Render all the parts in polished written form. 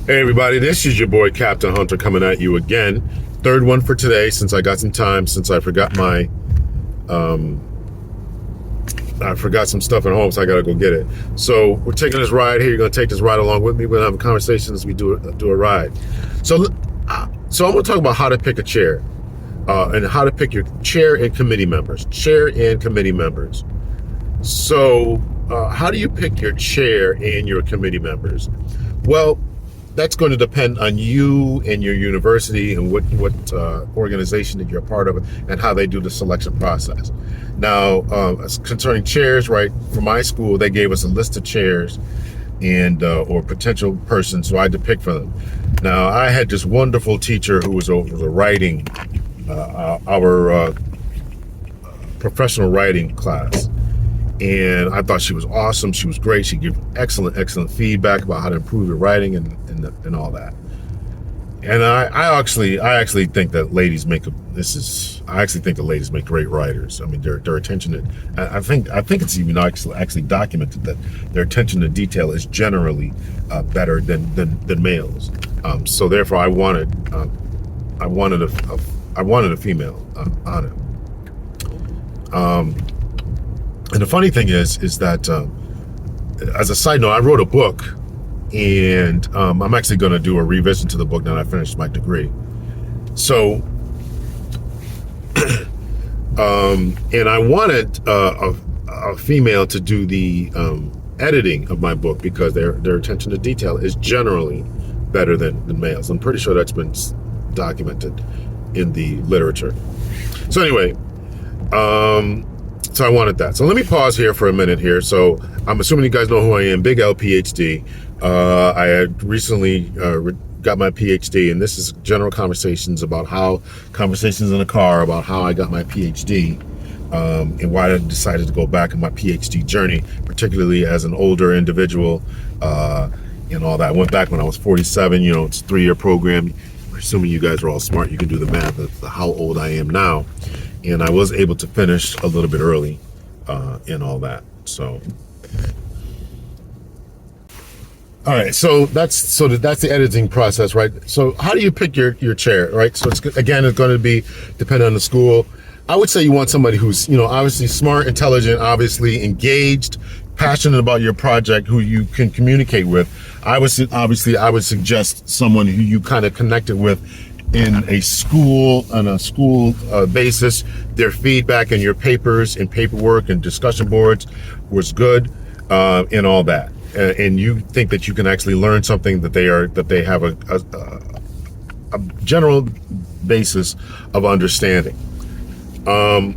Hey everybody, this is your boy Captain Hunter coming at you again. Third one for today, since I got some time, since I forgot some stuff at home, so I gotta go get it. So we're taking this ride here. You're gonna take this ride along with me. We're gonna have a conversation as we do a ride. So I'm gonna talk about how to pick a chair, and how to pick your chair and committee members. So how do you pick your chair and your committee members? Well, that's going to depend on you and your university and what organization that you're a part of and how they do the selection process. Now, concerning chairs, right, for my school, they gave us a list of chairs and or potential persons, so I had to pick for them. Now, I had this wonderful teacher who was writing our professional writing class. And I thought she was awesome. She was great. She gave excellent feedback about how to improve your writing and all that. And I actually think that ladies make the ladies make great writers. I mean, their attention to, I think it's even actually documented that their attention to detail is generally better than males. So therefore, I wanted a female on it. And the funny thing is that, as a side note, I wrote a book, and I'm actually going to do a revision to the book now that I finished my degree. So, and I wanted a female to do the editing of my book because their attention to detail is generally better than males. I'm pretty sure that's been documented in the literature. So anyway, so I wanted that. So let me pause here for a minute here. So I'm assuming you guys know who I am, Big L PhD. I had recently got my PhD, and this is general conversations in the car about how I got my PhD, and why I decided to go back on my PhD journey, particularly as an older individual, and all that. I went back when I was 47, it's a 3-year program. Assuming you guys are all smart, you can do the math of how old I am now. And I was able to finish a little bit early, and all that. So, all right. So that's the editing process, right? So how do you pick your chair, right? So it's going to be dependent on the school. I would say you want somebody who's obviously smart, intelligent, obviously engaged, passionate about your project, who you can communicate with. I would suggest someone who you kind of connected with on a school basis. Their feedback in your papers and paperwork and discussion boards was good, and all that. And you think that you can actually learn something that they have a general basis of understanding. So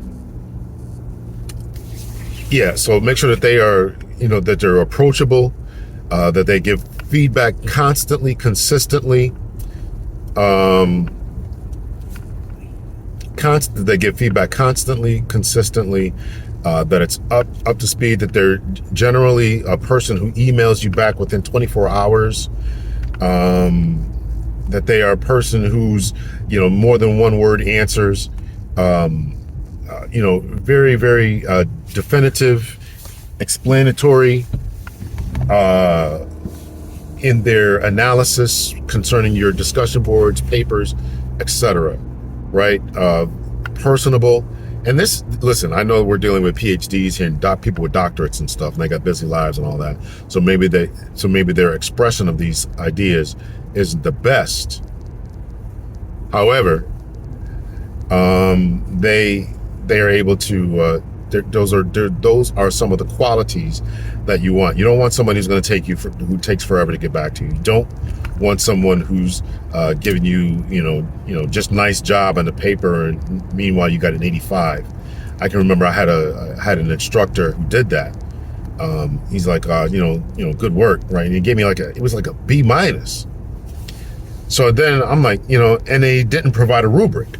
make sure that they are, that they're approachable, that they give feedback constantly, consistently. They give feedback constantly, consistently, that it's up to speed, that they're generally a person who emails you back within 24 hours, that they are a person who's, more than one word answers, very, very definitive, explanatory, in their analysis concerning your discussion boards, papers, etc. Right? Personable. And listen, I know we're dealing with PhDs here and people with doctorates and stuff, and they got busy lives and all that. So maybe their expression of these ideas isn't the best. However, they are able to. Those are some of the qualities that you want. You don't want somebody who's going to who takes forever to get back to you. You don't want someone who's giving you, just nice job on the paper, and meanwhile you got an 85. I can remember I had an instructor who did that. He's like, good work, right? And he gave me it was like a B-. So then I'm like, and they didn't provide a rubric.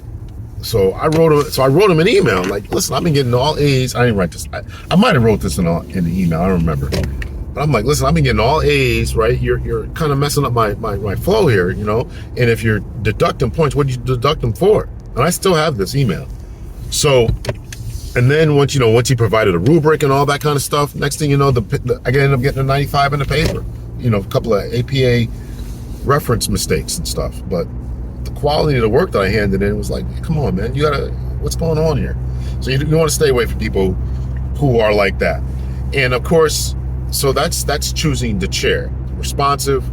So I wrote him an email like, listen, I've been getting all A's. I didn't write this. I might have wrote this in the email. I don't remember. But I'm like, listen, I've been getting all A's, right? You're kind of messing up my flow here, And if you're deducting points, what do you deduct them for? And I still have this email. So, and then once he provided a rubric and all that kind of stuff, next thing you know, I ended up getting a 95 in the paper. A couple of APA reference mistakes and stuff, but the quality of the work that I handed in was like, come on, man, what's going on here? So you want to stay away from people who are like that. And of course, so that's choosing the chair. Responsive,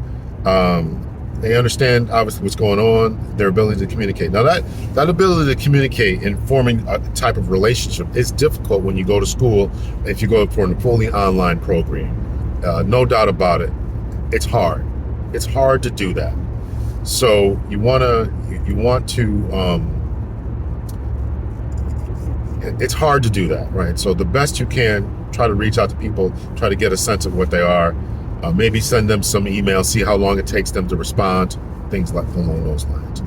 they understand obviously what's going on, their ability to communicate. Now that ability to communicate and forming a type of relationship is difficult when you go to school, if you go for a fully online program. No doubt about it. It's hard. It's hard to do that. So you want to, it's hard to do that, right? So the best you can, try to reach out to people, try to get a sense of what they are, maybe send them some emails, see how long it takes them to respond, things like along those lines.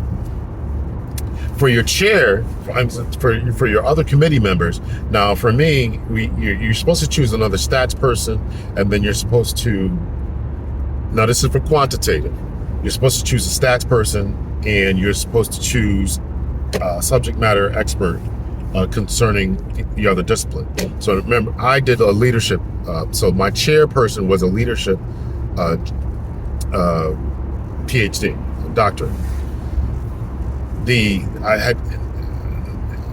For your chair, for your other committee members, now for me, you're supposed to choose another stats person, and then you're supposed to, now this is for quantitative, you're supposed to choose a stats person, and you're supposed to choose a subject matter expert concerning the other discipline. So remember, I did a leadership, so my chairperson was a leadership PhD, doctorate.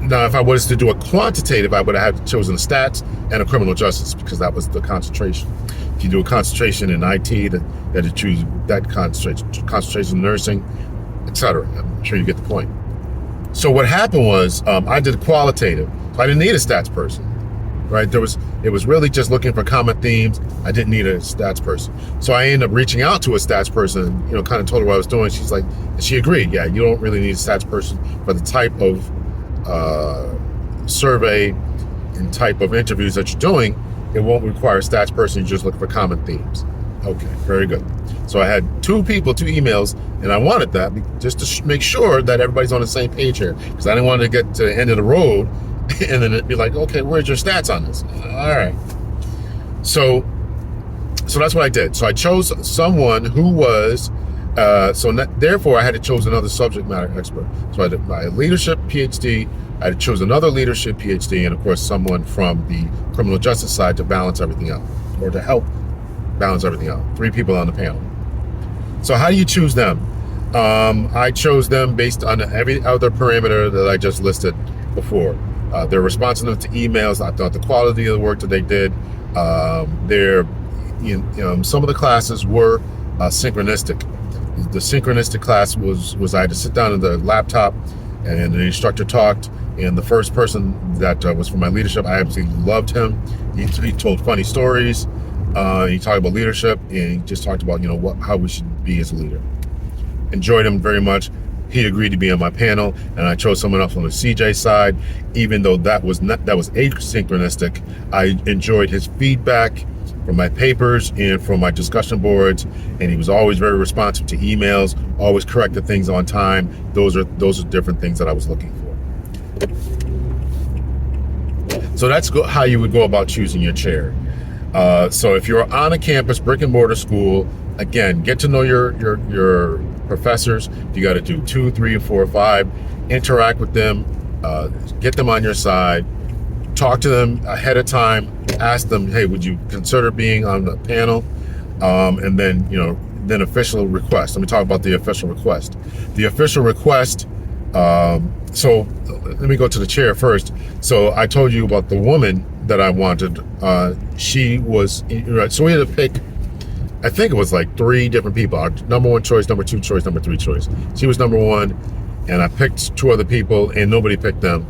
Now if I was to do a quantitative, I would have had chosen stats and a criminal justice, because that was the concentration. If you do a concentration in IT, that you had to choose that concentration in nursing, etc. I'm sure you get the point. So what happened was, I did qualitative, so I didn't need a stats person, right? It was really just looking for common themes. I didn't need a stats person. So I ended up reaching out to a stats person, kind of told her what I was doing. She's like, and she agreed, yeah, you don't really need a stats person for the type of survey and type of interviews that you're doing. It won't require a stats person, you just look for common themes. Okay, very good. So I had two emails, and I wanted that just to make sure that everybody's on the same page here, because I didn't want to get to the end of the road and then it'd be like, okay, where's your stats on this? All right. So that's what I did. So I chose someone who was, therefore I had to choose another subject matter expert. So I did my leadership PhD, I had to choose another leadership PhD, and of course someone from the criminal justice side to balance everything out, or to help balance everything out. 3 people on the panel. So how do you choose them? I chose them based on every other parameter that I just listed before. Their responsiveness to emails, I thought the quality of the work that they did, some of the classes were synchronistic. The synchronistic class was I had to sit down at the laptop and the instructor talked, and the first person that was from my leadership, I absolutely loved him. He told funny stories. He talked about leadership, and he just talked about how we should be as a leader. Enjoyed him very much. He agreed to be on my panel, and I chose someone else on the CJ side. Even though that was asynchronistic, I enjoyed his feedback from my papers and from my discussion boards, and he was always very responsive to emails, always corrected things on time. Those are different things that I was looking for. So that's how you would go about choosing your chair. So if you're on a campus, brick and mortar school, again, get to know your professors. You got to do 2, 3, 4, 5, interact with them, get them on your side, talk to them ahead of time, ask them, hey, would you consider being on the panel? And then official request. Let me talk about the official request. The official request, so let me go to the chair first. So I told you about the woman that I wanted. She was, so we had to pick, I think it was like 3 different people. Our number 1 choice, number 2 choice, number 3 choice. She was number 1, and I picked 2 other people, and nobody picked them.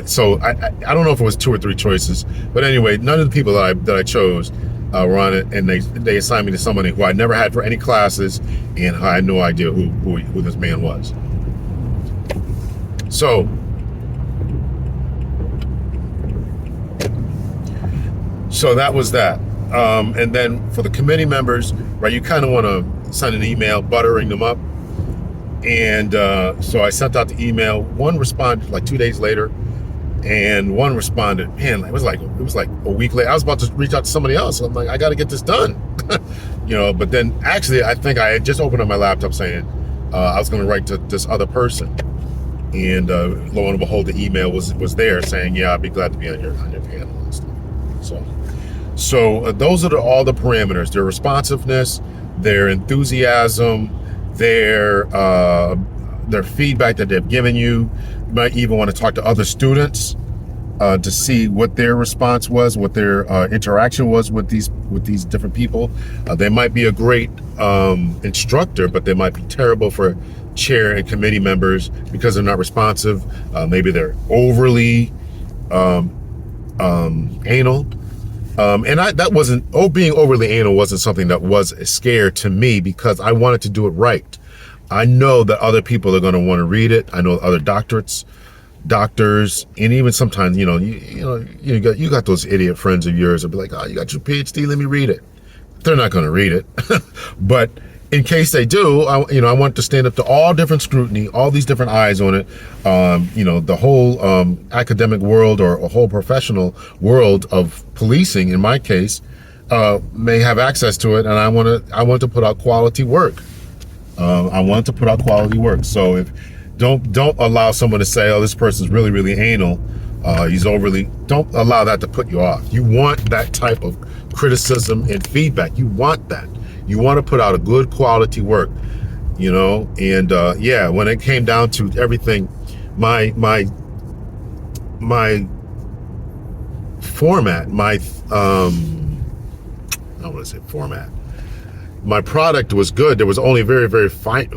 So I don't know if it was 2 or 3 choices, but anyway, none of the people that I chose were on it, and they assigned me to somebody who I never had for any classes, and I had no idea who this man was. So that was that. And then for the committee members, right, you kind of want to send an email buttering them up. And so I sent out the email. One responded like 2 days later, and one responded, man, it was like a week later. I was about to reach out to somebody else. I'm like, I got to get this done. But then actually I think I had just opened up my laptop saying I was going to write to this other person. And lo and behold, the email was there saying, yeah, I'd be glad to be on your panel and stuff. So those are all the parameters: their responsiveness, their enthusiasm, their feedback that they've given you. You might even want to talk to other students to see what their response was, what their interaction was with these different people. They might be a great instructor, but they might be terrible for chair and committee members because they're not responsive. Maybe they're overly anal. Being overly anal wasn't something that was a scare to me, because I wanted to do it right. I know that other people are going to want to read it. I know other doctors, and even sometimes, you got those idiot friends of yours that'll be like, oh, you got your PhD, let me read it. They're not going to read it. But in case they do, I want to stand up to all different scrutiny, all these different eyes on it. The whole academic world, or a whole professional world of policing, in my case, may have access to it, and I want to put out quality work. I want to put out quality work. So don't allow someone to say, oh, this person's really, really anal. Don't allow that to put you off. You want that type of criticism and feedback. You want that. You want to put out a good quality work, and when it came down to everything, my format, I don't want to say format. My product was good. There was only very, very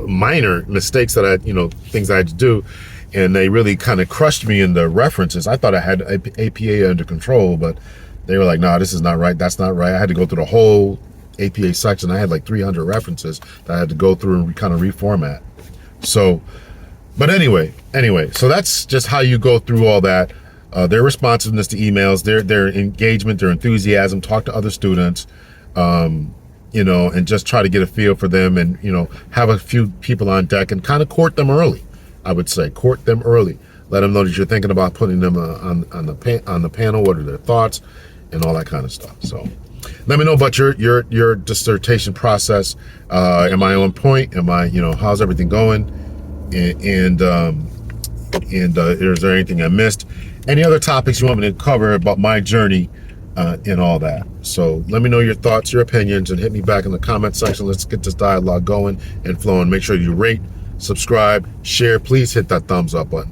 minor mistakes that things I had to do, and they really kind of crushed me in the references. I thought I had APA under control, but they were like, "No, this is not right. That's not right." I had to go through the whole APA section. I had like 300 references that I had to go through and kind of reformat. So, but anyway, so that's just how you go through all that. Their responsiveness to emails, their engagement, their enthusiasm, talk to other students, and just try to get a feel for them, and, have a few people on deck and kind of court them early. I would say court them early. Let them know that you're thinking about putting them on the panel. What are their thoughts and all that kind of stuff. So let me know about your dissertation process. Am I on point? How's everything going? And is there anything I missed? Any other topics you want me to cover about my journey and all that? So let me know your thoughts, your opinions, and hit me back in the comment section. Let's get this dialogue going and flowing. Make sure you rate, subscribe, share. Please hit that thumbs up button.